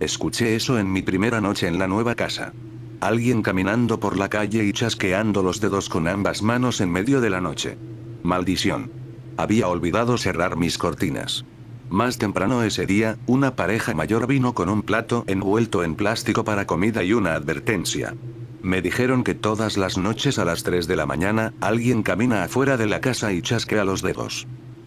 Escuché eso en mi primera noche en la nueva casa. Alguien caminando por la calle y chasqueando los dedos con ambas manos en medio de la noche. Maldición. Había olvidado cerrar mis cortinas. Más temprano ese día, una pareja mayor vino con un plato envuelto en plástico para comida y una advertencia. Me dijeron que todas las noches a las 3 de la mañana, alguien camina afuera de la casa y chasquea los dedos.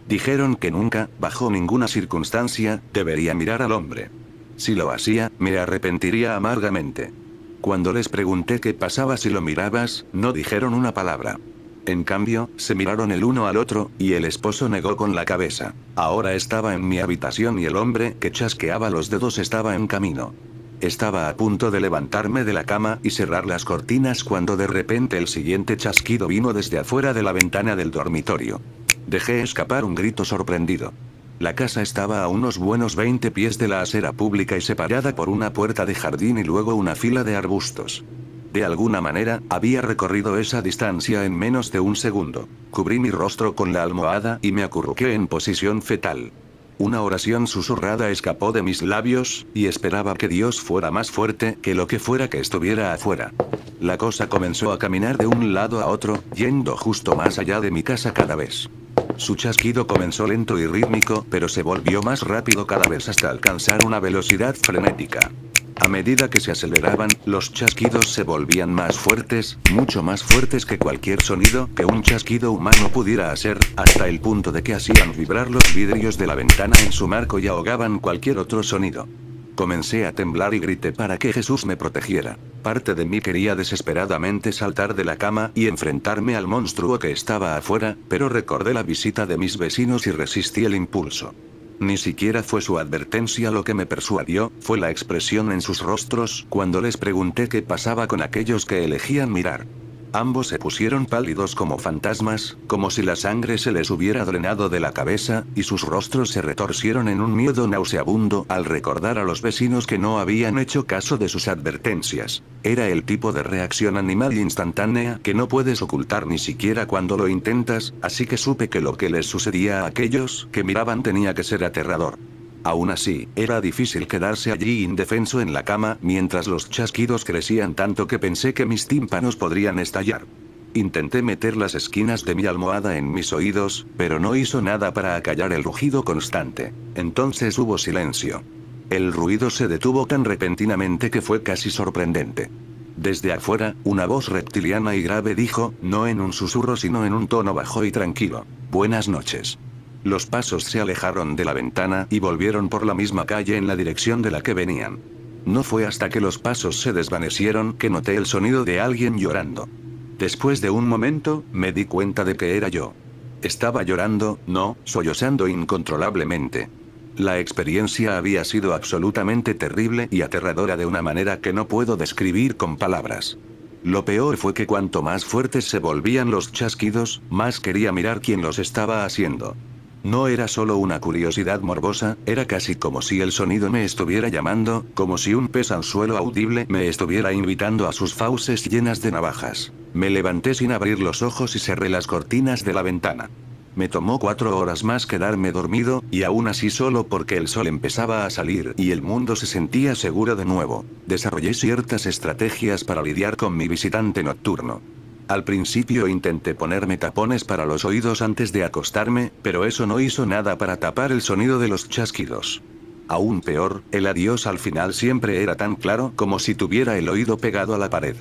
Dijeron que nunca, bajo ninguna circunstancia, debería mirar al hombre. Si lo hacía, me arrepentiría amargamente. Cuando les pregunté qué pasaba si lo mirabas, no dijeron una palabra. En cambio, se miraron el uno al otro, y el esposo negó con la cabeza. Ahora estaba en mi habitación y el hombre que chasqueaba los dedos estaba en camino. Estaba a punto de levantarme de la cama y cerrar las cortinas cuando de repente el siguiente chasquido vino desde afuera de la ventana del dormitorio. Dejé escapar un grito sorprendido. La casa estaba a unos buenos 20 pies de la acera pública y separada por una puerta de jardín y luego una fila de arbustos. De alguna manera, había recorrido esa distancia en menos de un segundo. Cubrí mi rostro con la almohada y me acurruqué en posición fetal. Una oración susurrada escapó de mis labios, y esperaba que Dios fuera más fuerte que lo que fuera que estuviera afuera. La cosa comenzó a caminar de un lado a otro, yendo justo más allá de mi casa cada vez. Su chasquido comenzó lento y rítmico, pero se volvió más rápido cada vez hasta alcanzar una velocidad frenética. A medida que se aceleraban, los chasquidos se volvían más fuertes, mucho más fuertes que cualquier sonido que un chasquido humano pudiera hacer, hasta el punto de que hacían vibrar los vidrios de la ventana en su marco y ahogaban cualquier otro sonido. Comencé a temblar y grité para que Jesús me protegiera. Parte de mí quería desesperadamente saltar de la cama y enfrentarme al monstruo que estaba afuera, pero recordé la visita de mis vecinos y resistí el impulso. Ni siquiera fue su advertencia lo que me persuadió, fue la expresión en sus rostros cuando les pregunté qué pasaba con aquellos que elegían mirar. Ambos se pusieron pálidos como fantasmas, como si la sangre se les hubiera drenado de la cabeza, y sus rostros se retorcieron en un miedo nauseabundo al recordar a los vecinos que no habían hecho caso de sus advertencias. Era el tipo de reacción animal instantánea que no puedes ocultar ni siquiera cuando lo intentas, así que supe que lo que les sucedía a aquellos que miraban tenía que ser aterrador. Aún así, era difícil quedarse allí indefenso en la cama mientras los chasquidos crecían tanto que pensé que mis tímpanos podrían estallar. Intenté meter las esquinas de mi almohada en mis oídos, pero no hizo nada para acallar el rugido constante. Entonces hubo silencio. El ruido se detuvo tan repentinamente que fue casi sorprendente. Desde afuera, una voz reptiliana y grave dijo, no en un susurro sino en un tono bajo y tranquilo: «Buenas noches». Los pasos se alejaron de la ventana y volvieron por la misma calle en la dirección de la que venían. No fue hasta que los pasos se desvanecieron que noté el sonido de alguien llorando. Después de un momento, me di cuenta de que era yo. Estaba llorando, no, sollozando incontrolablemente. La experiencia había sido absolutamente terrible y aterradora de una manera que no puedo describir con palabras. Lo peor fue que cuanto más fuertes se volvían los chasquidos, más quería mirar quién los estaba haciendo. No era solo una curiosidad morbosa, era casi como si el sonido me estuviera llamando, como si un pez anzuelo audible me estuviera invitando a sus fauces llenas de navajas. Me levanté sin abrir los ojos y cerré las cortinas de la ventana. Me tomó 4 horas más quedarme dormido, y aún así solo porque el sol empezaba a salir y el mundo se sentía seguro de nuevo. Desarrollé ciertas estrategias para lidiar con mi visitante nocturno. Al principio intenté ponerme tapones para los oídos antes de acostarme, pero eso no hizo nada para tapar el sonido de los chasquidos. Aún peor, el adiós al final siempre era tan claro como si tuviera el oído pegado a la pared.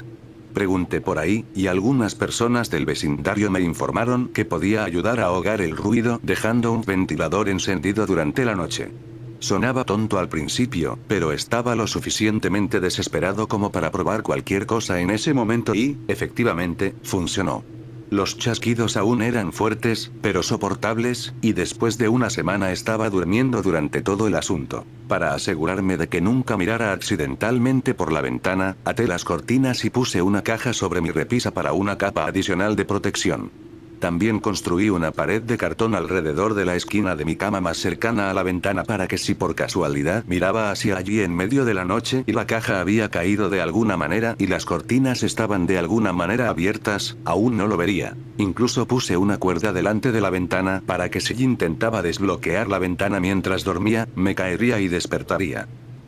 Pregunté por ahí, y algunas personas del vecindario me informaron que podía ayudar a ahogar el ruido dejando un ventilador encendido durante la noche. Sonaba tonto al principio, pero estaba lo suficientemente desesperado como para probar cualquier cosa en ese momento y, efectivamente, funcionó. Los chasquidos aún eran fuertes, pero soportables, y después de una semana estaba durmiendo durante todo el asunto. Para asegurarme de que nunca mirara accidentalmente por la ventana, até las cortinas y puse una caja sobre mi repisa para una capa adicional de protección. También construí una pared de cartón alrededor de la esquina de mi cama más cercana a la ventana para que si por casualidad miraba hacia allí en medio de la noche y la caja había caído de alguna manera y las cortinas estaban de alguna manera abiertas, aún no lo vería. Incluso puse una cuerda delante de la ventana para que si intentaba desbloquear la ventana mientras dormía, me caería y despertaría.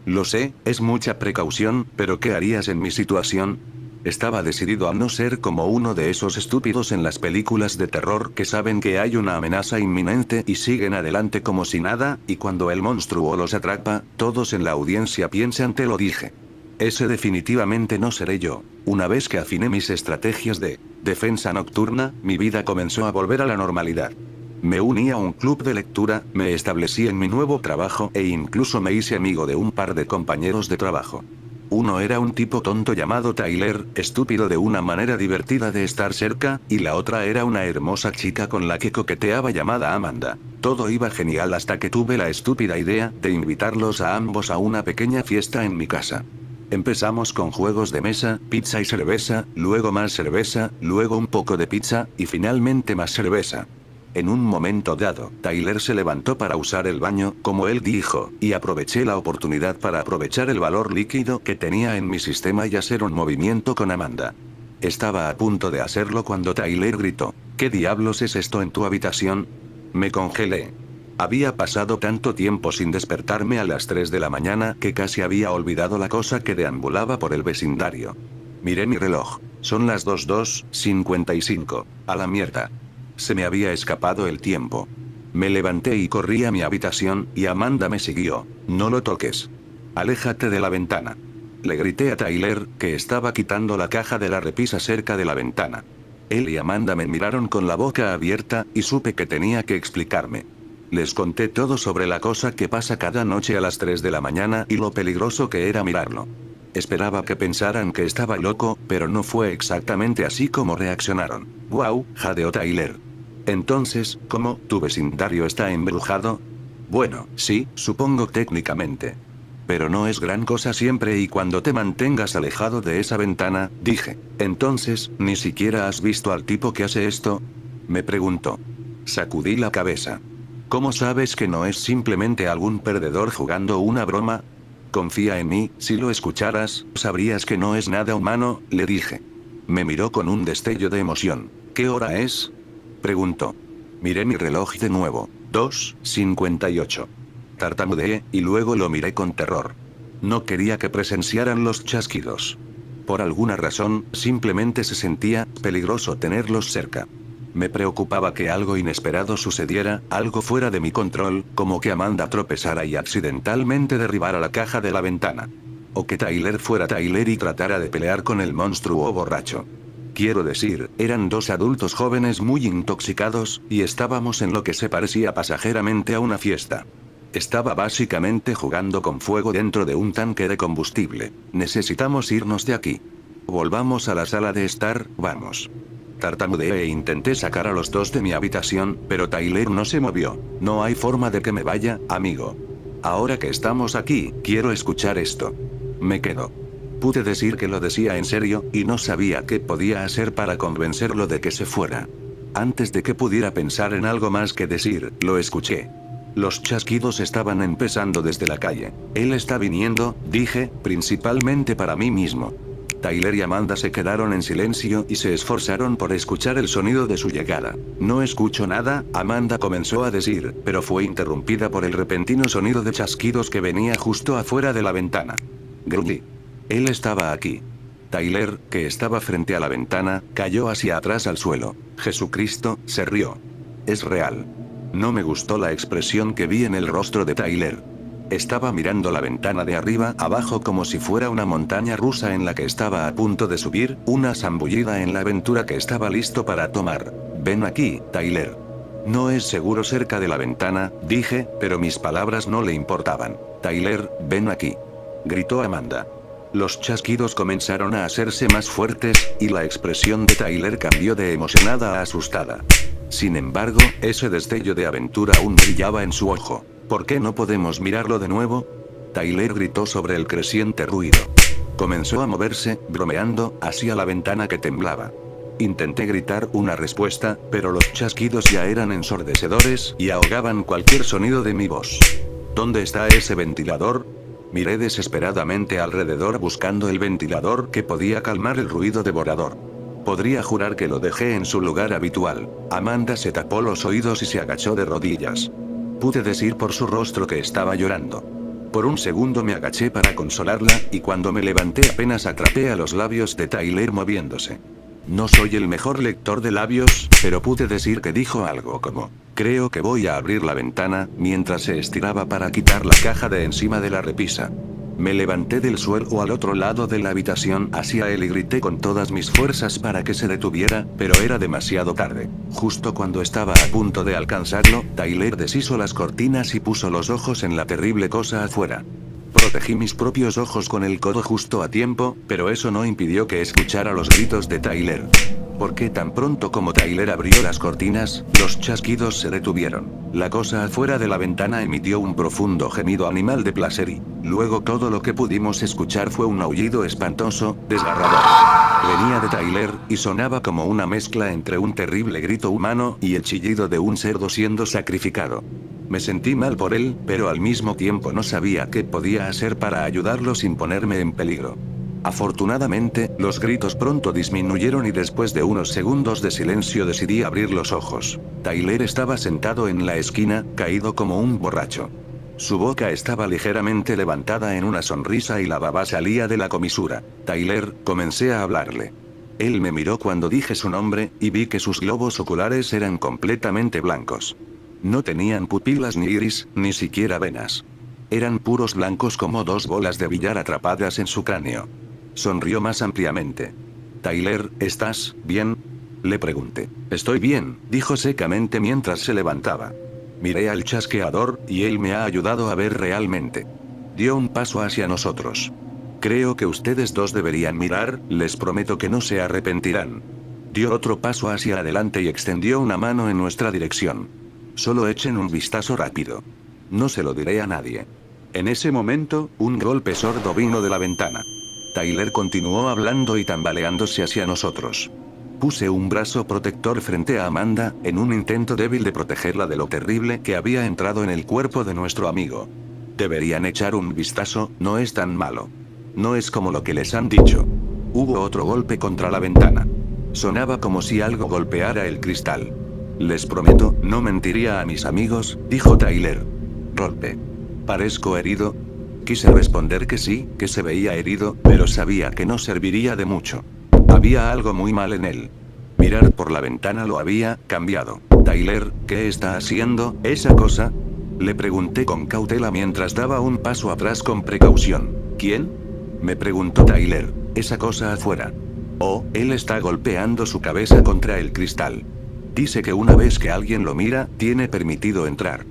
Lo sé, es mucha precaución, pero ¿qué harías en mi situación? Estaba decidido a no ser como uno de esos estúpidos en las películas de terror que saben que hay una amenaza inminente y siguen adelante como si nada, y cuando el monstruo los atrapa, todos en la audiencia piensan te lo dije. Ese definitivamente no seré yo. Una vez que afiné mis estrategias de defensa nocturna, mi vida comenzó a volver a la normalidad. Me uní a un club de lectura, me establecí en mi nuevo trabajo e incluso me hice amigo de un par de compañeros de trabajo. Uno era un tipo tonto llamado Tyler, estúpido de una manera divertida de estar cerca, y la otra era una hermosa chica con la que coqueteaba llamada Amanda. Todo iba genial hasta que tuve la estúpida idea de invitarlos a ambos a una pequeña fiesta en mi casa. Empezamos con juegos de mesa, pizza y cerveza, luego más cerveza, luego un poco de pizza, y finalmente más cerveza. En un momento dado, Tyler se levantó para usar el baño, como él dijo, y aproveché la oportunidad para aprovechar el valor líquido que tenía en mi sistema y hacer un movimiento con Amanda. Estaba a punto de hacerlo cuando Tyler gritó: ¿Qué diablos es esto en tu habitación? Me congelé. Había pasado tanto tiempo sin despertarme a las 3 de la mañana que casi había olvidado la cosa que deambulaba por el vecindario. Miré mi reloj. Son las 22:55. A la mierda. Se me había escapado el tiempo. Me levanté y corrí a mi habitación, y Amanda me siguió. No lo toques. Aléjate de la ventana. Le grité a Tyler, que estaba quitando la caja de la repisa cerca de la ventana. Él y Amanda me miraron con la boca abierta, y supe que tenía que explicarme. Les conté todo sobre la cosa que pasa cada noche a las 3 de la mañana y lo peligroso que era mirarlo. Esperaba que pensaran que estaba loco, pero no fue exactamente así como reaccionaron. «Wow», jadeó Tyler. Entonces, ¿cómo? ¿Tu vecindario está embrujado? Bueno, sí, supongo técnicamente. Pero no es gran cosa siempre y cuando te mantengas alejado de esa ventana, dije. Entonces, ¿ni siquiera has visto al tipo que hace esto? Me preguntó. Sacudí la cabeza. ¿Cómo sabes que no es simplemente algún perdedor jugando una broma? Confía en mí, si lo escucharas, sabrías que no es nada humano, le dije. Me miró con un destello de emoción. ¿Qué hora es? Preguntó. Miré mi reloj de nuevo. 2:58. Tartamudeé, y luego lo miré con terror. No quería que presenciaran los chasquidos. Por alguna razón, simplemente se sentía peligroso tenerlos cerca. Me preocupaba que algo inesperado sucediera, algo fuera de mi control, como que Amanda tropezara y accidentalmente derribara la caja de la ventana. O que Tyler fuera Tyler y tratara de pelear con el monstruo borracho. Quiero decir, eran dos adultos jóvenes muy intoxicados, y estábamos en lo que se parecía pasajeramente a una fiesta. Estaba básicamente jugando con fuego dentro de un tanque de combustible. Necesitamos irnos de aquí. Volvamos a la sala de estar, vamos. Tartamudeé e intenté sacar a los dos de mi habitación, pero Tyler no se movió. No hay forma de que me vaya, amigo. Ahora que estamos aquí, quiero escuchar esto. Me quedo. Pude decir que lo decía en serio, y no sabía qué podía hacer para convencerlo de que se fuera. Antes de que pudiera pensar en algo más que decir, lo escuché. Los chasquidos estaban empezando desde la calle. Él está viniendo, dije, principalmente para mí mismo. Tyler y Amanda se quedaron en silencio y se esforzaron por escuchar el sonido de su llegada. No escucho nada, Amanda comenzó a decir, pero fue interrumpida por el repentino sonido de chasquidos que venía justo afuera de la ventana. Gruñí. Él estaba aquí. Tyler, que estaba frente a la ventana, cayó hacia atrás al suelo. Jesucristo, se rió. Es real. No me gustó la expresión que vi en el rostro de Tyler. Estaba mirando la ventana de arriba abajo como si fuera una montaña rusa en la que estaba a punto de subir, una zambullida en la aventura que estaba listo para tomar. Ven aquí, Tyler. No es seguro cerca de la ventana, dije, pero mis palabras no le importaban. Tyler, ven aquí. Gritó Amanda. Los chasquidos comenzaron a hacerse más fuertes, y la expresión de Tyler cambió de emocionada a asustada. Sin embargo, ese destello de aventura aún brillaba en su ojo. ¿Por qué no podemos mirarlo de nuevo? Tyler gritó sobre el creciente ruido. Comenzó a moverse, bromeando, hacia la ventana que temblaba. Intenté gritar una respuesta, pero los chasquidos ya eran ensordecedores y ahogaban cualquier sonido de mi voz. ¿Dónde está ese ventilador? Miré desesperadamente alrededor buscando el ventilador que podía calmar el ruido devorador. Podría jurar que lo dejé en su lugar habitual. Amanda se tapó los oídos y se agachó de rodillas. Pude decir por su rostro que estaba llorando. Por un segundo me agaché para consolarla, y cuando me levanté apenas atrapé a los labios de Tyler moviéndose. No soy el mejor lector de labios, pero pude decir que dijo algo como, creo que voy a abrir la ventana, mientras se estiraba para quitar la caja de encima de la repisa. Me levanté del suelo al otro lado de la habitación hacia él y grité con todas mis fuerzas para que se detuviera, pero era demasiado tarde. Justo cuando estaba a punto de alcanzarlo, Tyler deshizo las cortinas y puso los ojos en la terrible cosa afuera. Protegí mis propios ojos con el codo justo a tiempo, pero eso no impidió que escuchara los gritos de Tyler. Porque tan pronto como Tyler abrió las cortinas, los chasquidos se detuvieron. La cosa afuera de la ventana emitió un profundo gemido animal de placer y, luego todo lo que pudimos escuchar fue un aullido espantoso, desgarrador. Venía de Tyler, y sonaba como una mezcla entre un terrible grito humano y el chillido de un cerdo siendo sacrificado. Me sentí mal por él, pero al mismo tiempo no sabía qué podía hacer para ayudarlo sin ponerme en peligro. Afortunadamente, los gritos pronto disminuyeron y después de unos segundos de silencio decidí abrir los ojos. Tyler estaba sentado en la esquina, caído como un borracho. Su boca estaba ligeramente levantada en una sonrisa y la baba salía de la comisura. Tyler, comencé a hablarle. Él me miró cuando dije su nombre, y vi que sus globos oculares eran completamente blancos. No tenían pupilas ni iris, ni siquiera venas. Eran puros blancos como dos bolas de billar atrapadas en su cráneo. Sonrió más ampliamente. Tyler, ¿estás bien? Le pregunté. Estoy bien, dijo secamente mientras se levantaba. Miré al chasqueador, y él me ha ayudado a ver realmente. Dio un paso hacia nosotros. Creo que ustedes dos deberían mirar, les prometo que no se arrepentirán. Dio otro paso hacia adelante y extendió una mano en nuestra dirección. Solo echen un vistazo rápido. No se lo diré a nadie. En ese momento, un golpe sordo vino de la ventana. Tyler continuó hablando y tambaleándose hacia nosotros. Puse un brazo protector frente a Amanda, en un intento débil de protegerla de lo terrible que había entrado en el cuerpo de nuestro amigo. Deberían echar un vistazo, no es tan malo. No es como lo que les han dicho. Hubo otro golpe contra la ventana. Sonaba como si algo golpeara el cristal. Les prometo, no mentiría a mis amigos, dijo Tyler. Golpe. ¿Parezco herido? Quise responder que sí, que se veía herido, pero sabía que no serviría de mucho. Había algo muy mal en él. Mirar por la ventana lo había cambiado. Tyler, ¿qué está haciendo, esa cosa? Le pregunté con cautela mientras daba un paso atrás con precaución. ¿Quién? Me preguntó Tyler. Esa cosa afuera. Oh, él está golpeando su cabeza contra el cristal. Dice que una vez que alguien lo mira, tiene permitido entrar.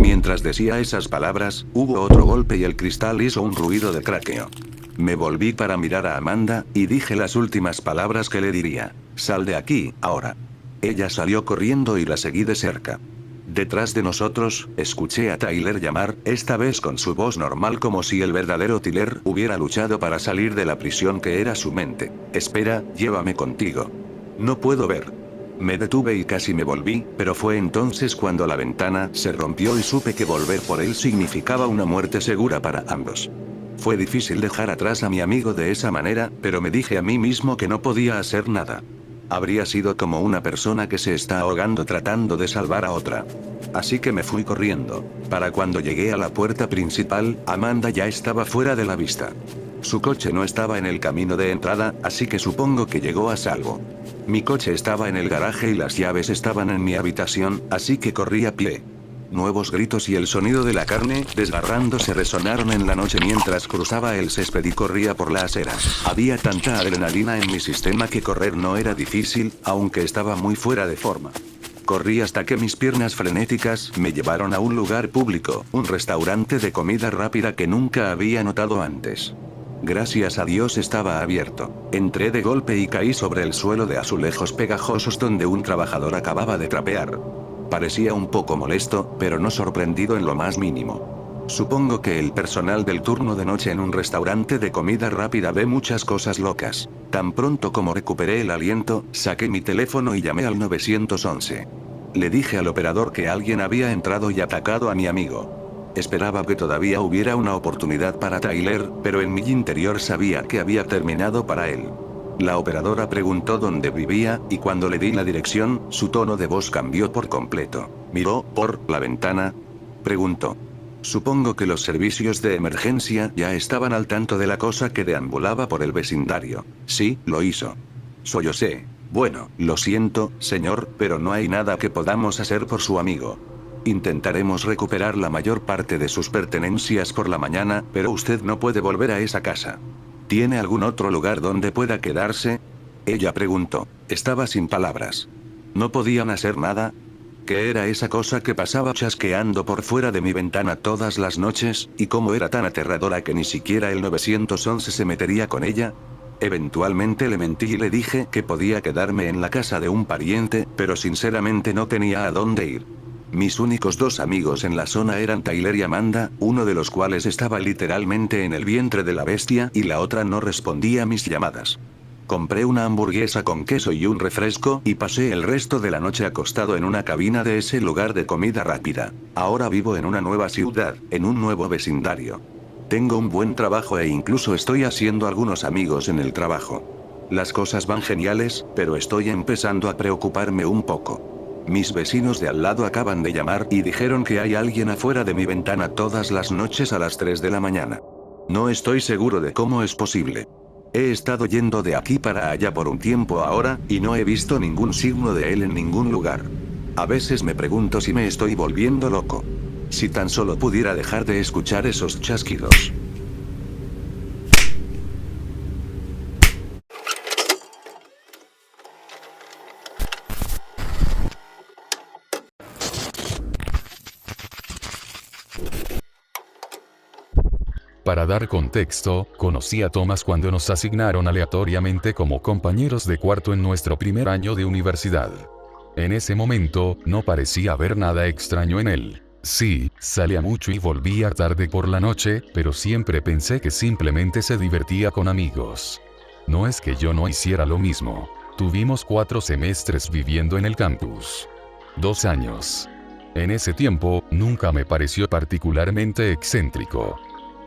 Mientras decía esas palabras, hubo otro golpe y el cristal hizo un ruido de craqueo. Me volví para mirar a Amanda, y dije las últimas palabras que le diría. Sal de aquí, ahora. Ella salió corriendo y la seguí de cerca. Detrás de nosotros, escuché a Tyler llamar, esta vez con su voz normal como si el verdadero Tyler hubiera luchado para salir de la prisión que era su mente. Espera, llévame contigo. No puedo ver. Me detuve y casi me volví, pero fue entonces cuando la ventana se rompió y supe que volver por él significaba una muerte segura para ambos. Fue difícil dejar atrás a mi amigo de esa manera, pero me dije a mí mismo que no podía hacer nada. Habría sido como una persona que se está ahogando tratando de salvar a otra. Así que me fui corriendo. Para cuando llegué a la puerta principal, Amanda ya estaba fuera de la vista. Su coche no estaba en el camino de entrada, así que supongo que llegó a salvo. Mi coche estaba en el garaje y las llaves estaban en mi habitación, así que corrí a pie. Nuevos gritos y el sonido de la carne, desgarrándose resonaron en la noche mientras cruzaba el césped y corría por la acera. Había tanta adrenalina en mi sistema que correr no era difícil, aunque estaba muy fuera de forma. Corrí hasta que mis piernas frenéticas me llevaron a un lugar público, un restaurante de comida rápida que nunca había notado antes. Gracias a Dios estaba abierto. Entré de golpe y caí sobre el suelo de azulejos pegajosos donde un trabajador acababa de trapear. Parecía un poco molesto, pero no sorprendido en lo más mínimo. Supongo que el personal del turno de noche en un restaurante de comida rápida ve muchas cosas locas. Tan pronto como recuperé el aliento, saqué mi teléfono y llamé al 911. Le dije al operador que alguien había entrado y atacado a mi amigo. Esperaba que todavía hubiera una oportunidad para Tyler, pero en mi interior sabía que había terminado para él. La operadora preguntó dónde vivía, y cuando le di la dirección, su tono de voz cambió por completo. ¿Miró por la ventana?, preguntó. Supongo que los servicios de emergencia ya estaban al tanto de la cosa que deambulaba por el vecindario. Sí, lo hizo. Sollocé. Bueno, lo siento, señor, pero no hay nada que podamos hacer por su amigo. Intentaremos recuperar la mayor parte de sus pertenencias por la mañana, pero usted no puede volver a esa casa. ¿Tiene algún otro lugar donde pueda quedarse? Ella preguntó. Estaba sin palabras. ¿No podían hacer nada? ¿Qué era esa cosa que pasaba chasqueando por fuera de mi ventana todas las noches, y cómo era tan aterradora que ni siquiera el 911 se metería con ella? Eventualmente le mentí y le dije que podía quedarme en la casa de un pariente, pero sinceramente no tenía a dónde ir. Mis únicos dos amigos en la zona eran Tyler y Amanda, uno de los cuales estaba literalmente en el vientre de la bestia y la otra no respondía a mis llamadas. Compré una hamburguesa con queso y un refresco y pasé el resto de la noche acostado en una cabina de ese lugar de comida rápida. Ahora vivo en una nueva ciudad, en un nuevo vecindario. Tengo un buen trabajo e incluso estoy haciendo algunos amigos en el trabajo. Las cosas van geniales, pero estoy empezando a preocuparme un poco. Mis vecinos de al lado acaban de llamar y dijeron que hay alguien afuera de mi ventana todas las noches a las 3 de la mañana. No estoy seguro de cómo es posible. He estado yendo de aquí para allá por un tiempo ahora, y no he visto ningún signo de él en ningún lugar. A veces me pregunto si me estoy volviendo loco. Si tan solo pudiera dejar de escuchar esos chasquidos. Para dar contexto, conocí a Thomas cuando nos asignaron aleatoriamente como compañeros de cuarto en nuestro primer año de universidad. En ese momento, no parecía haber nada extraño en él. Sí, salía mucho y volvía tarde por la noche, pero siempre pensé que simplemente se divertía con amigos. No es que yo no hiciera lo mismo. Tuvimos 4 semestres viviendo en el campus. 2 años. En ese tiempo, nunca me pareció particularmente excéntrico.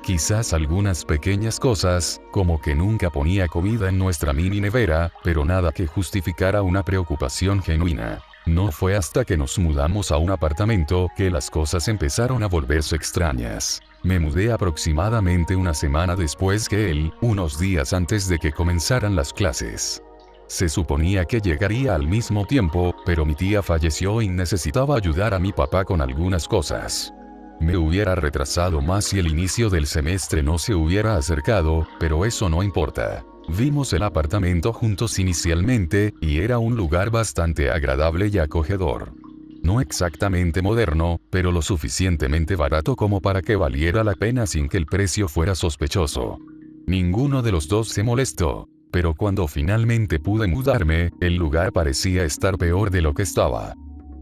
Quizás algunas pequeñas cosas, como que nunca ponía comida en nuestra mini nevera, pero nada que justificara una preocupación genuina. No fue hasta que nos mudamos a un apartamento que las cosas empezaron a volverse extrañas. Me mudé aproximadamente una semana después que él, unos días antes de que comenzaran las clases. Se suponía que llegaría al mismo tiempo, pero mi tía falleció y necesitaba ayudar a mi papá con algunas cosas. Me hubiera retrasado más si el inicio del semestre no se hubiera acercado, pero eso no importa. Vimos el apartamento juntos inicialmente, y era un lugar bastante agradable y acogedor. No exactamente moderno, pero lo suficientemente barato como para que valiera la pena sin que el precio fuera sospechoso. Ninguno de los dos se molestó, pero cuando finalmente pude mudarme, el lugar parecía estar peor de lo que estaba.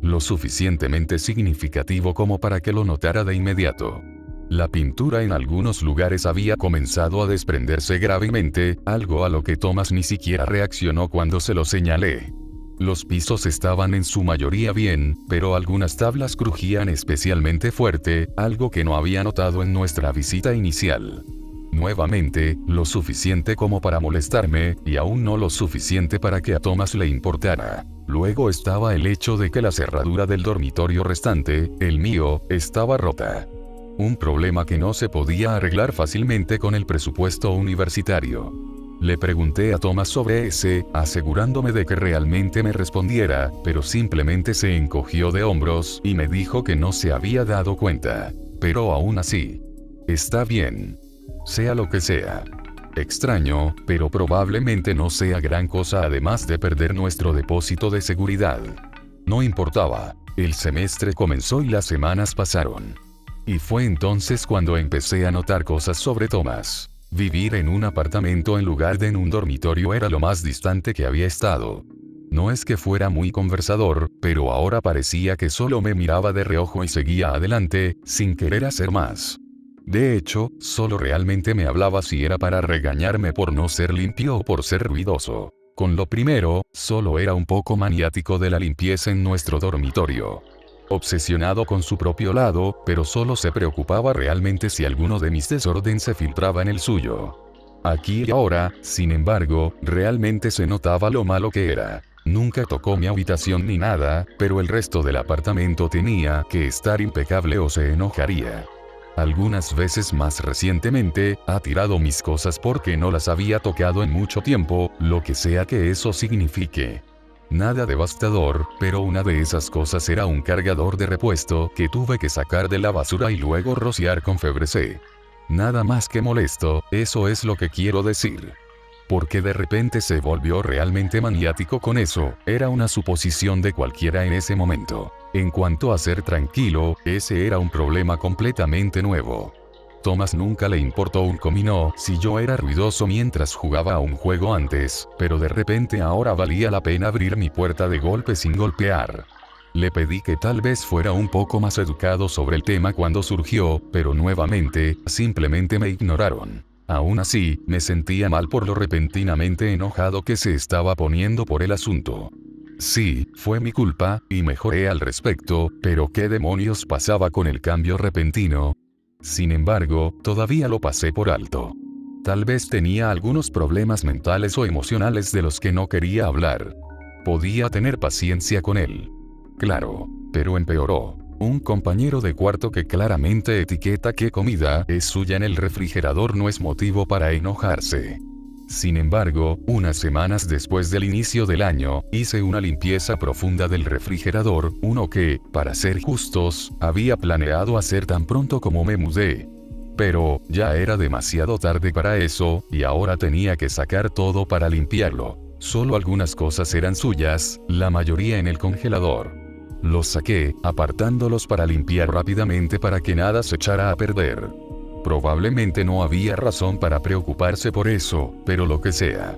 Lo suficientemente significativo como para que lo notara de inmediato. La pintura en algunos lugares había comenzado a desprenderse gravemente, algo a lo que Thomas ni siquiera reaccionó cuando se lo señalé. Los pisos estaban en su mayoría bien, pero algunas tablas crujían especialmente fuerte, algo que no había notado en nuestra visita inicial. Nuevamente, lo suficiente como para molestarme, y aún no lo suficiente para que a Thomas le importara. Luego estaba el hecho de que la cerradura del dormitorio restante, el mío, estaba rota. Un problema que no se podía arreglar fácilmente con el presupuesto universitario. Le pregunté a Thomas sobre ese, asegurándome de que realmente me respondiera, pero simplemente se encogió de hombros y me dijo que no se había dado cuenta. Pero aún así. Está bien. Sea lo que sea. Extraño, pero probablemente no sea gran cosa además de perder nuestro depósito de seguridad. No importaba. El semestre comenzó y las semanas pasaron. Y fue entonces cuando empecé a notar cosas sobre Thomas. Vivir en un apartamento en lugar de en un dormitorio era lo más distante que había estado. No es que fuera muy conversador, pero ahora parecía que solo me miraba de reojo y seguía adelante, sin querer hacer más. De hecho, solo realmente me hablaba si era para regañarme por no ser limpio o por ser ruidoso. Con lo primero, solo era un poco maniático de la limpieza en nuestro dormitorio. Obsesionado con su propio lado, pero solo se preocupaba realmente si alguno de mis desorden se filtraba en el suyo. Aquí y ahora, sin embargo, realmente se notaba lo malo que era. Nunca tocó mi habitación ni nada, pero el resto del apartamento tenía que estar impecable o se enojaría. Algunas veces más recientemente, ha tirado mis cosas porque no las había tocado en mucho tiempo, lo que sea que eso signifique. Nada devastador, pero una de esas cosas era un cargador de repuesto que tuve que sacar de la basura y luego rociar con Febre C. Nada más que molesto, eso es lo que quiero decir. Porque de repente se volvió realmente maniático con eso, era una suposición de cualquiera en ese momento. En cuanto a ser tranquilo, ese era un problema completamente nuevo. Thomas nunca le importó un comino si yo era ruidoso mientras jugaba a un juego antes, pero de repente ahora valía la pena abrir mi puerta de golpe sin golpear. Le pedí que tal vez fuera un poco más educado sobre el tema cuando surgió, pero nuevamente, simplemente me ignoraron. Aún así, me sentía mal por lo repentinamente enojado que se estaba poniendo por el asunto. Sí, fue mi culpa, y mejoré al respecto, pero ¿qué demonios pasaba con el cambio repentino? Sin embargo, todavía lo pasé por alto. Tal vez tenía algunos problemas mentales o emocionales de los que no quería hablar. Podía tener paciencia con él. Claro, pero empeoró. Un compañero de cuarto que claramente etiqueta que comida es suya en el refrigerador no es motivo para enojarse. Sin embargo, unas semanas después del inicio del año, hice una limpieza profunda del refrigerador, uno que, para ser justos, había planeado hacer tan pronto como me mudé. Pero, ya era demasiado tarde para eso, y ahora tenía que sacar todo para limpiarlo. Solo algunas cosas eran suyas, la mayoría en el congelador. Los saqué, apartándolos para limpiar rápidamente para que nada se echara a perder. Probablemente no había razón para preocuparse por eso, pero lo que sea.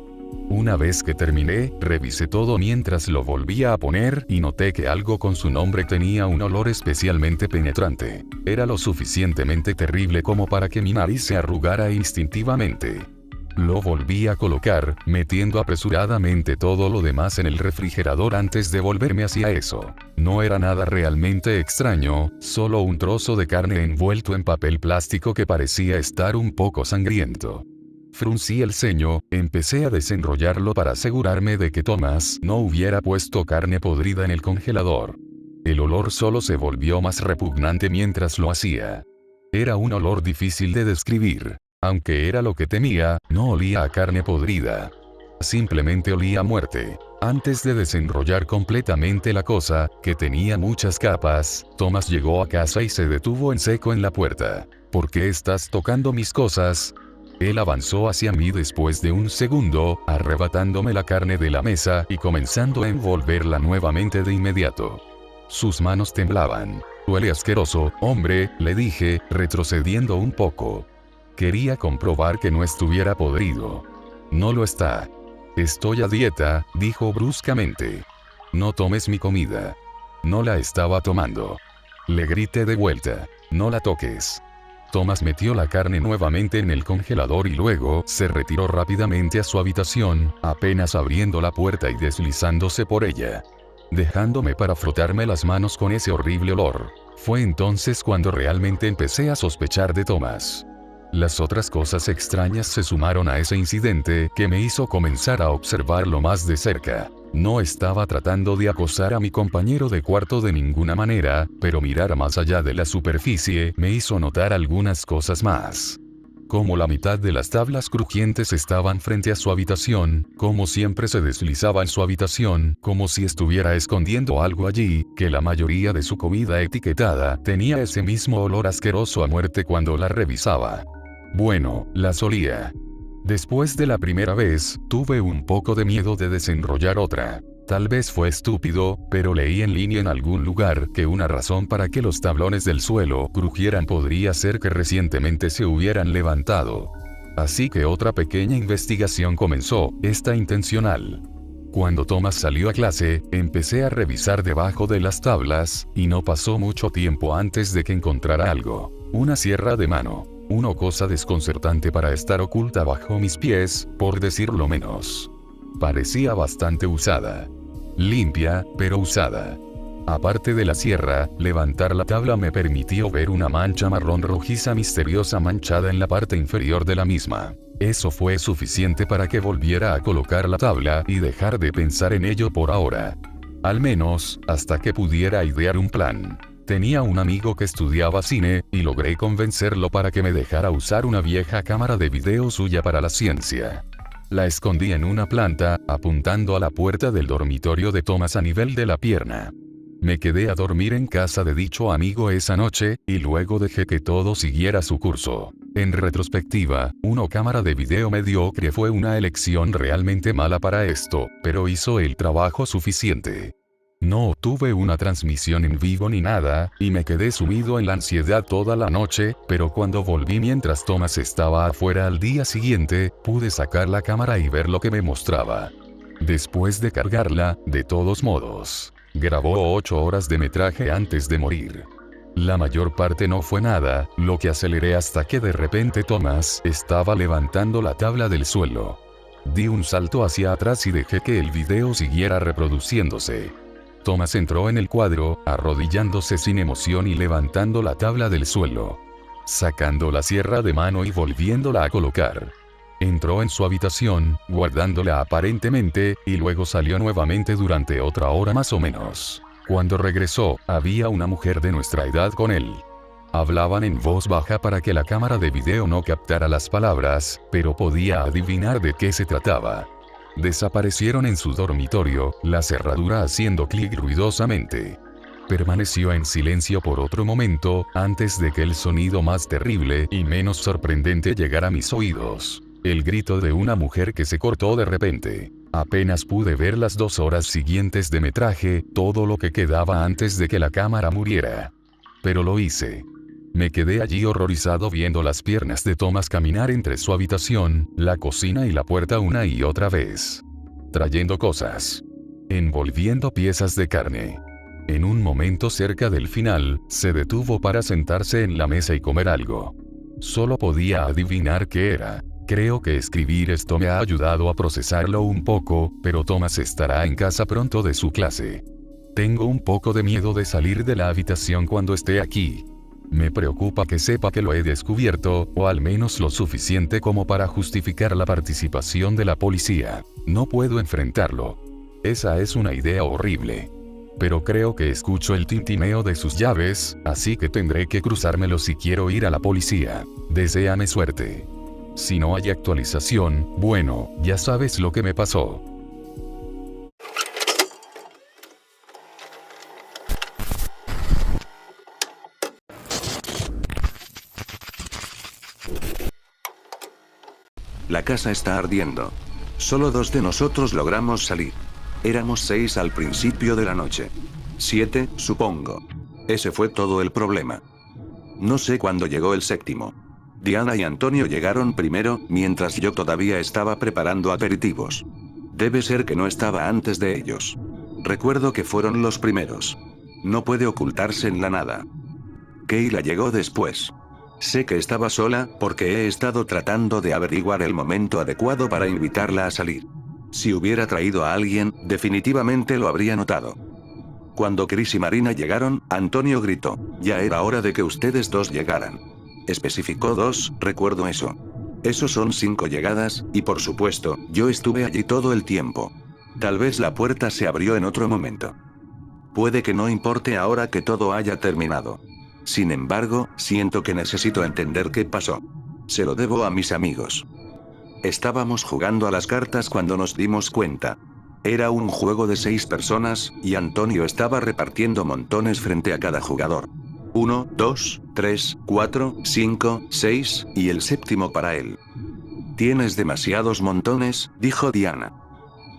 Una vez que terminé, revisé todo mientras lo volvía a poner y noté que algo con su nombre tenía un olor especialmente penetrante. Era lo suficientemente terrible como para que mi nariz se arrugara instintivamente. Lo volví a colocar, metiendo apresuradamente todo lo demás en el refrigerador antes de volverme hacia eso. No era nada realmente extraño, solo un trozo de carne envuelto en papel plástico que parecía estar un poco sangriento. Fruncí el ceño, empecé a desenrollarlo para asegurarme de que Thomas no hubiera puesto carne podrida en el congelador. El olor solo se volvió más repugnante mientras lo hacía. Era un olor difícil de describir. Aunque era lo que temía, no olía a carne podrida. Simplemente olía a muerte. Antes de desenrollar completamente la cosa, que tenía muchas capas, Thomas llegó a casa y se detuvo en seco en la puerta. ¿Por qué estás tocando mis cosas? Él avanzó hacia mí después de un segundo, arrebatándome la carne de la mesa y comenzando a envolverla nuevamente de inmediato. Sus manos temblaban. Huele asqueroso, hombre, le dije, retrocediendo un poco. Quería comprobar que no estuviera podrido. No lo está. Estoy a dieta, dijo bruscamente. No tomes mi comida. No la estaba tomando. Le grité de vuelta. No la toques. Thomas metió la carne nuevamente en el congelador y luego se retiró rápidamente a su habitación, apenas abriendo la puerta y deslizándose por ella, dejándome para frotarme las manos con ese horrible olor. Fue entonces cuando realmente empecé a sospechar de Thomas. Las otras cosas extrañas se sumaron a ese incidente que me hizo comenzar a observarlo más de cerca. No estaba tratando de acosar a mi compañero de cuarto de ninguna manera, pero mirar más allá de la superficie me hizo notar algunas cosas más. Como la mitad de las tablas crujientes estaban frente a su habitación, como siempre se deslizaba en su habitación, como si estuviera escondiendo algo allí, que la mayoría de su comida etiquetada tenía ese mismo olor asqueroso a muerte cuando la revisaba. Bueno, las olía. Después de la primera vez, tuve un poco de miedo de desenrollar otra. Tal vez fue estúpido, pero leí en línea en algún lugar que una razón para que los tablones del suelo crujieran podría ser que recientemente se hubieran levantado. Así que otra pequeña investigación comenzó, esta intencional. Cuando Thomas salió a clase, empecé a revisar debajo de las tablas, y no pasó mucho tiempo antes de que encontrara algo. Una sierra de mano. Una cosa desconcertante para estar oculta bajo mis pies, por decirlo menos. Parecía bastante usada. Limpia, pero usada. Aparte de la sierra, levantar la tabla me permitió ver una mancha marrón rojiza misteriosa manchada en la parte inferior de la misma. Eso fue suficiente para que volviera a colocar la tabla y dejar de pensar en ello por ahora. Al menos, hasta que pudiera idear un plan. Tenía un amigo que estudiaba cine, y logré convencerlo para que me dejara usar una vieja cámara de video suya para la ciencia. La escondí en una planta, apuntando a la puerta del dormitorio de Thomas a nivel de la pierna. Me quedé a dormir en casa de dicho amigo esa noche, y luego dejé que todo siguiera su curso. En retrospectiva, una cámara de video mediocre fue una elección realmente mala para esto, pero hizo el trabajo suficiente. No tuve una transmisión en vivo ni nada, y me quedé sumido en la ansiedad toda la noche, pero cuando volví mientras Thomas estaba afuera al día siguiente, pude sacar la cámara y ver lo que me mostraba. Después de cargarla, de todos modos, grabó 8 horas de metraje antes de morir. La mayor parte no fue nada, lo que aceleré hasta que de repente Thomas estaba levantando la tabla del suelo. Di un salto hacia atrás y dejé que el video siguiera reproduciéndose. Thomas entró en el cuadro, arrodillándose sin emoción y levantando la tabla del suelo. Sacando la sierra de mano y volviéndola a colocar. Entró en su habitación, guardándola aparentemente, y luego salió nuevamente durante otra hora más o menos. Cuando regresó, había una mujer de nuestra edad con él. Hablaban en voz baja para que la cámara de video no captara las palabras, pero podía adivinar de qué se trataba. Desaparecieron en su dormitorio, la cerradura haciendo clic ruidosamente. Permaneció en silencio por otro momento, antes de que el sonido más terrible y menos sorprendente llegara a mis oídos. El grito de una mujer que se cortó de repente. Apenas pude ver las 2 horas siguientes de metraje, todo lo que quedaba antes de que la cámara muriera. Pero lo hice. Me quedé allí horrorizado viendo las piernas de Thomas caminar entre su habitación, la cocina y la puerta una y otra vez. Trayendo cosas. Envolviendo piezas de carne. En un momento cerca del final, se detuvo para sentarse en la mesa y comer algo. Solo podía adivinar qué era. Creo que escribir esto me ha ayudado a procesarlo un poco, pero Thomas estará en casa pronto de su clase. Tengo un poco de miedo de salir de la habitación cuando esté aquí. Me preocupa que sepa que lo he descubierto, o al menos lo suficiente como para justificar la participación de la policía. No puedo enfrentarlo. Esa es una idea horrible. Pero creo que escucho el tintineo de sus llaves, así que tendré que cruzármelo si quiero ir a la policía. Deséame suerte. Si no hay actualización, bueno, ya sabes lo que me pasó. La casa está ardiendo. Solo 2 de nosotros logramos salir. Éramos 6 al principio de la noche. 7, supongo. Ese fue todo el problema. No sé cuándo llegó el 7º. Diana y Antonio llegaron primero, mientras yo todavía estaba preparando aperitivos. Debe ser que no estaba antes de ellos. Recuerdo que fueron los primeros. No puede ocultarse en la nada. Kayla llegó después. Sé que estaba sola, porque he estado tratando de averiguar el momento adecuado para invitarla a salir. Si hubiera traído a alguien, definitivamente lo habría notado. Cuando Chris y Marina llegaron, Antonio gritó: "Ya era hora de que ustedes 2 llegaran". Especificó 2, recuerdo eso. Esos son 5 llegadas, y por supuesto, yo estuve allí todo el tiempo. Tal vez la puerta se abrió en otro momento. Puede que no importe ahora que todo haya terminado. Sin embargo, siento que necesito entender qué pasó. Se lo debo a mis amigos. Estábamos jugando a las cartas cuando nos dimos cuenta. Era un juego de 6 personas, y Antonio estaba repartiendo montones frente a cada jugador. 1, 2, 3, 4, 5, 6, y el 7º para él. «Tienes demasiados montones», dijo Diana.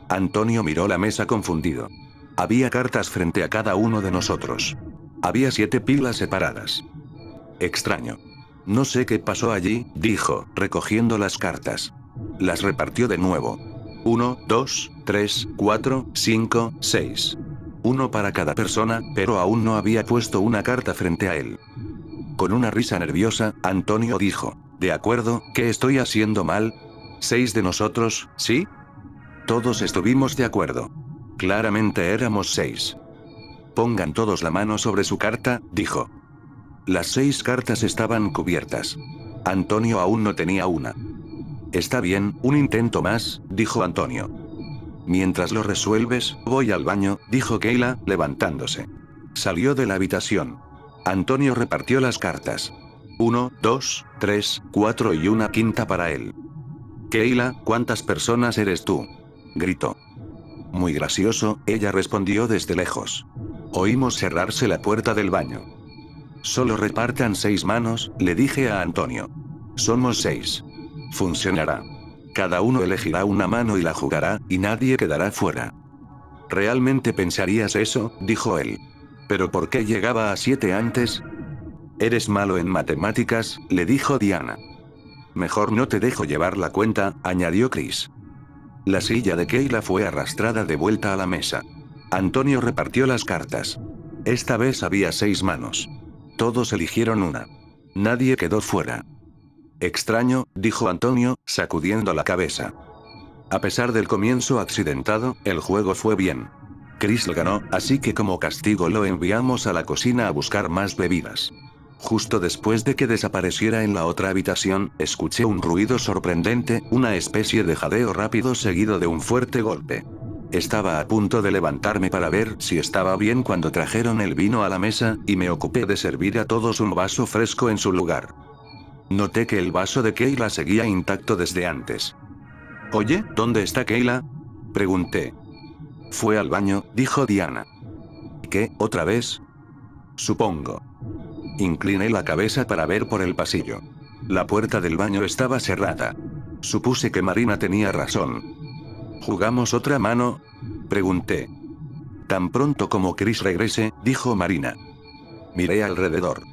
Antonio miró la mesa confundido. Había cartas frente a cada uno de nosotros. Había 7 pilas separadas. Extraño. No sé qué pasó allí, dijo, recogiendo las cartas. Las repartió de nuevo. 1, 2, 3, 4, 5, 6. 1 para cada persona, pero aún no había puesto una carta frente a él. Con una risa nerviosa, Antonio dijo: «De acuerdo, ¿qué estoy haciendo mal? 6 de nosotros, ¿sí?» Todos estuvimos de acuerdo. Claramente éramos 6. «Pongan todos la mano sobre su carta», dijo. Las 6 cartas estaban cubiertas. Antonio aún no tenía una. «Está bien, un intento más», dijo Antonio. «Mientras lo resuelves, voy al baño», dijo Kayla, levantándose. Salió de la habitación. Antonio repartió las cartas. 1, 2, 3, 4 y una quinta para él. Keila, ¿cuántas personas eres tú? Gritó. Muy gracioso, ella respondió desde lejos. Oímos cerrarse la puerta del baño. Solo repartan 6 manos, le dije a Antonio. Somos 6. Funcionará. Cada uno elegirá una mano y la jugará, y nadie quedará fuera. ¿Realmente pensarías eso? Dijo él. ¿Pero por qué llegaba a 7 antes? Eres malo en matemáticas, le dijo Diana. Mejor no te dejo llevar la cuenta, añadió Chris. La silla de Keila fue arrastrada de vuelta a la mesa. Antonio repartió las cartas. Esta vez había 6 manos. Todos eligieron una. Nadie quedó fuera. Extraño, dijo Antonio, sacudiendo la cabeza. A pesar del comienzo accidentado, el juego fue bien. Chris lo ganó, así que como castigo lo enviamos a la cocina a buscar más bebidas. Justo después de que desapareciera en la otra habitación, escuché un ruido sorprendente, una especie de jadeo rápido seguido de un fuerte golpe. Estaba a punto de levantarme para ver si estaba bien cuando trajeron el vino a la mesa, y me ocupé de servir a todos un vaso fresco en su lugar. Noté que el vaso de Keila seguía intacto desde antes. Oye, ¿dónde está Keila? Pregunté. Fue al baño, dijo Diana. ¿Qué, otra vez? Supongo. Incliné la cabeza para ver por el pasillo. La puerta del baño estaba cerrada. Supuse que Marina tenía razón. ¿Jugamos otra mano? Pregunté. Tan pronto como Chris regrese, dijo Marina. Miré alrededor.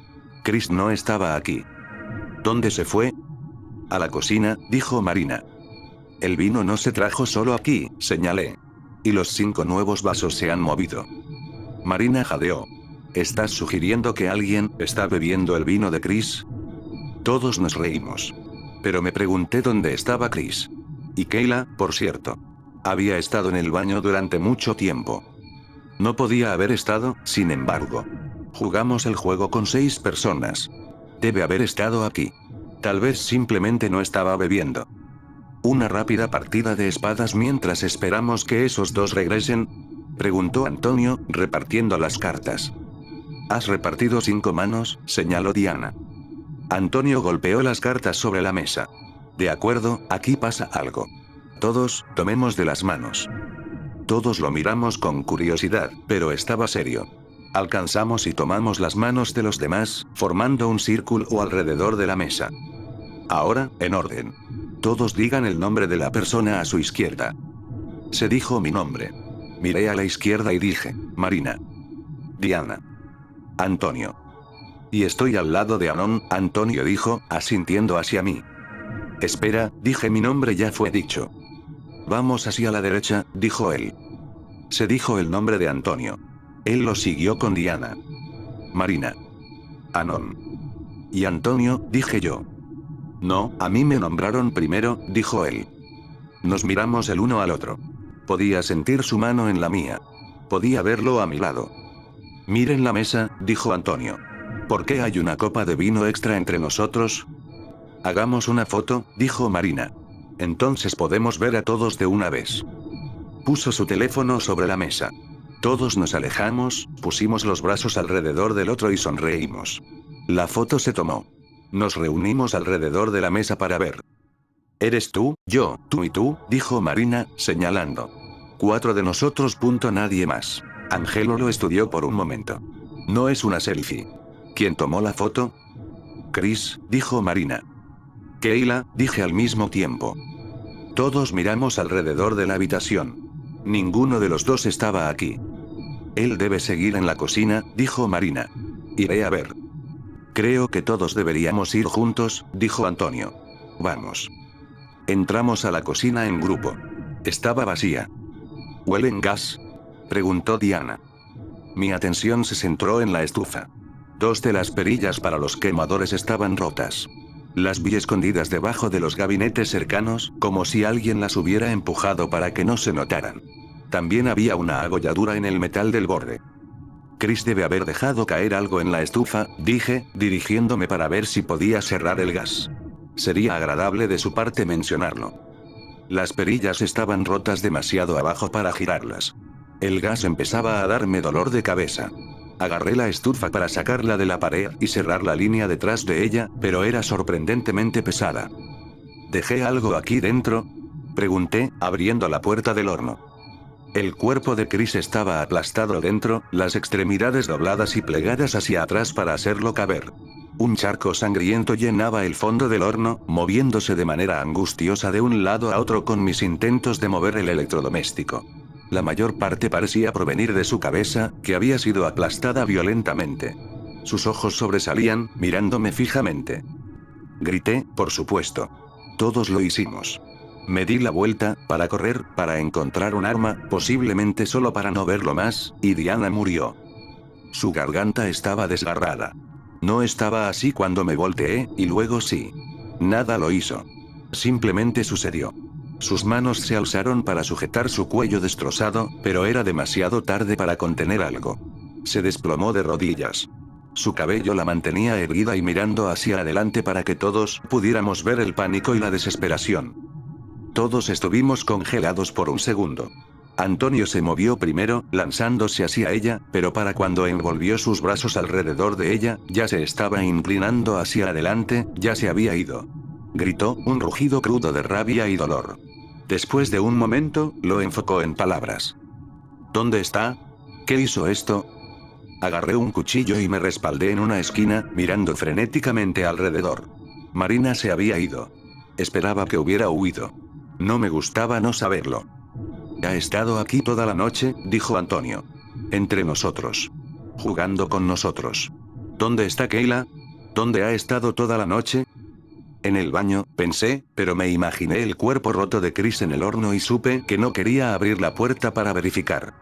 Chris no estaba aquí. ¿Dónde se fue? A la cocina, dijo Marina. El vino no se trajo solo aquí, señalé. Y los 5 nuevos vasos se han movido. Marina jadeó. ¿Estás sugiriendo que alguien está bebiendo el vino de Chris? Todos nos reímos. Pero me pregunté dónde estaba Chris. Y Keila, por cierto. Había estado en el baño durante mucho tiempo. No podía haber estado, sin embargo. Jugamos el juego con 6 personas. Debe haber estado aquí. Tal vez simplemente no estaba bebiendo. ¿Una rápida partida de espadas mientras esperamos que esos 2 regresen? Preguntó Antonio, repartiendo las cartas. ¿Has repartido 5 manos? Señaló Diana. Antonio golpeó las cartas sobre la mesa. De acuerdo, aquí pasa algo. Todos, tomemos de las manos. Todos lo miramos con curiosidad, pero estaba serio. Alcanzamos y tomamos las manos de los demás, formando un círculo alrededor de la mesa. Ahora, en orden. Todos digan el nombre de la persona a su izquierda. Se dijo mi nombre. Miré a la izquierda y dije, Marina. Diana. Antonio. Y estoy al lado de Anon, Antonio dijo, asintiendo hacia mí. Espera, dije mi nombre ya fue dicho. Vamos hacia la derecha, dijo él. Se dijo el nombre de Antonio. Él lo siguió con Diana. Marina. Anon. Y Antonio, dije yo. No, a mí me nombraron primero, dijo él. Nos miramos el uno al otro. Podía sentir su mano en la mía. Podía verlo a mi lado. Miren la mesa, dijo Antonio. ¿Por qué hay una copa de vino extra entre nosotros? Hagamos una foto, dijo Marina. Entonces podemos ver a todos de una vez. Puso su teléfono sobre la mesa. Todos nos alejamos, pusimos los brazos alrededor del otro y sonreímos. La foto se tomó. Nos reunimos alrededor de la mesa para ver. ¿Eres tú, yo, tú y tú?, dijo Marina, señalando. 4 de nosotros. Nadie más. Angelo lo estudió por un momento. No es una selfie. ¿Quién tomó la foto? Chris, dijo Marina. Keila, dije al mismo tiempo. Todos miramos alrededor de la habitación. Ninguno de los 2 estaba aquí. Él debe seguir en la cocina, dijo Marina. Iré a ver. Creo que todos deberíamos ir juntos, dijo Antonio. Vamos. Entramos a la cocina en grupo. Estaba vacía. ¿Huelen gas?, preguntó Diana. Mi atención se centró en la estufa. 2 de las perillas para los quemadores estaban rotas. Las vi escondidas debajo de los gabinetes cercanos, como si alguien las hubiera empujado para que no se notaran. También había una agolladura en el metal del borde. Chris debe haber dejado caer algo en la estufa, dije, dirigiéndome para ver si podía cerrar el gas. Sería agradable de su parte mencionarlo. Las perillas estaban rotas demasiado abajo para girarlas. El gas empezaba a darme dolor de cabeza. Agarré la estufa para sacarla de la pared y cerrar la línea detrás de ella, pero era sorprendentemente pesada. ¿Dejé algo aquí dentro?, pregunté, abriendo la puerta del horno. El cuerpo de Chris estaba aplastado dentro, las extremidades dobladas y plegadas hacia atrás para hacerlo caber. Un charco sangriento llenaba el fondo del horno, moviéndose de manera angustiosa de un lado a otro con mis intentos de mover el electrodoméstico. La mayor parte parecía provenir de su cabeza, que había sido aplastada violentamente. Sus ojos sobresalían, mirándome fijamente. Grité, por supuesto. Todos lo hicimos. Me di la vuelta, para correr, para encontrar un arma, posiblemente solo para no verlo más, y Diana murió. Su garganta estaba desgarrada. No estaba así cuando me volteé, y luego sí. Nada lo hizo. Simplemente sucedió. Sus manos se alzaron para sujetar su cuello destrozado, pero era demasiado tarde para contener algo. Se desplomó de rodillas. Su cabello la mantenía erguida y mirando hacia adelante para que todos pudiéramos ver el pánico y la desesperación. Todos estuvimos congelados por un segundo. Antonio se movió primero, lanzándose hacia ella, pero para cuando envolvió sus brazos alrededor de ella, ya se estaba inclinando hacia adelante, ya se había ido. Gritó, un rugido crudo de rabia y dolor. Después de un momento, lo enfocó en palabras. ¿Dónde está? ¿Qué hizo esto? Agarré un cuchillo y me respaldé en una esquina, mirando frenéticamente alrededor. Marina se había ido. Esperaba que hubiera huido. No me gustaba no saberlo. Ha estado aquí toda la noche, dijo Antonio. Entre nosotros. Jugando con nosotros. ¿Dónde está Kayla? ¿Dónde ha estado toda la noche? En el baño, pensé, pero me imaginé el cuerpo roto de Chris en el horno y supe que no quería abrir la puerta para verificar.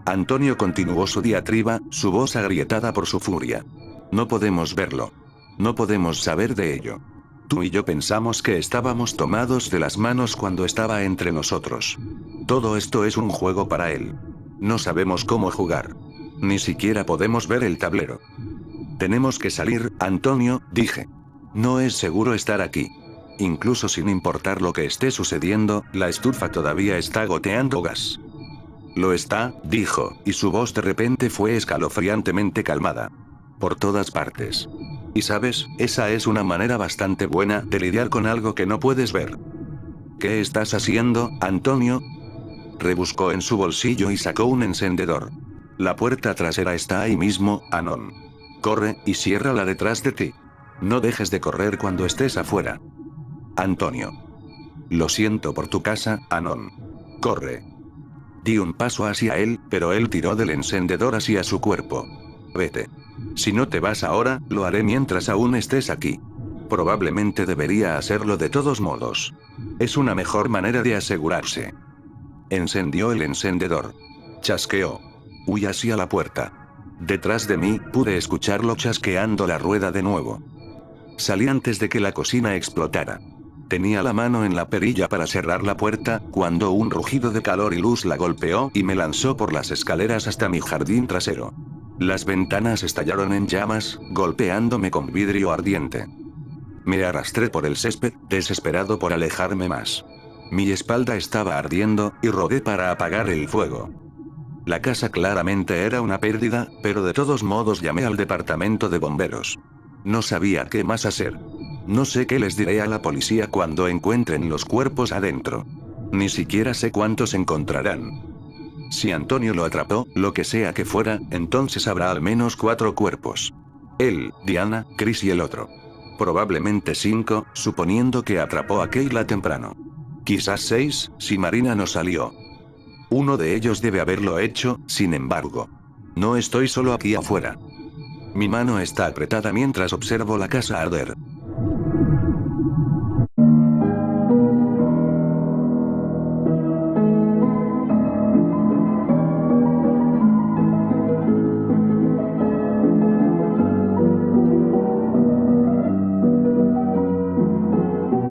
Antonio continuó su diatriba, su voz agrietada por su furia. No podemos verlo. No podemos saber de ello. Tú y yo pensamos que estábamos tomados de las manos cuando estaba entre nosotros. Todo esto es un juego para él. No sabemos cómo jugar. Ni siquiera podemos ver el tablero. Tenemos que salir, Antonio, dije. No es seguro estar aquí. Incluso sin importar lo que esté sucediendo, la estufa todavía está goteando gas. Lo está, dijo, y su voz de repente fue escalofriantemente calmada. Por todas partes. Y sabes, esa es una manera bastante buena de lidiar con algo que no puedes ver. ¿Qué estás haciendo, Antonio? Rebuscó en su bolsillo y sacó un encendedor. La puerta trasera está ahí mismo, Anon. Corre, y ciérrala detrás de ti. No dejes de correr cuando estés afuera. Antonio. Lo siento por tu casa, Anon. Corre. Di un paso hacia él, pero él tiró del encendedor hacia su cuerpo. Vete. Si no te vas ahora, lo haré mientras aún estés aquí. Probablemente debería hacerlo de todos modos. Es una mejor manera de asegurarse. Encendió el encendedor. Chasqueó. Huí hacia la puerta. Detrás de mí, pude escucharlo chasqueando la rueda de nuevo. Salí antes de que la cocina explotara. Tenía la mano en la perilla para cerrar la puerta, cuando un rugido de calor y luz la golpeó y me lanzó por las escaleras hasta mi jardín trasero. Las ventanas estallaron en llamas, golpeándome con vidrio ardiente. Me arrastré por el césped, desesperado por alejarme más. Mi espalda estaba ardiendo, y rodé para apagar el fuego. La casa claramente era una pérdida, pero de todos modos llamé al departamento de bomberos. No sabía qué más hacer. No sé qué les diré a la policía cuando encuentren los cuerpos adentro. Ni siquiera sé cuántos encontrarán. Si Antonio lo atrapó, lo que sea que fuera, entonces habrá al menos 4 cuerpos. Él, Diana, Chris y el otro. Probablemente 5, suponiendo que atrapó a Kayla temprano. Quizás 6, si Marina no salió. Uno de ellos debe haberlo hecho, sin embargo. No estoy solo aquí afuera. Mi mano está apretada mientras observo la casa arder.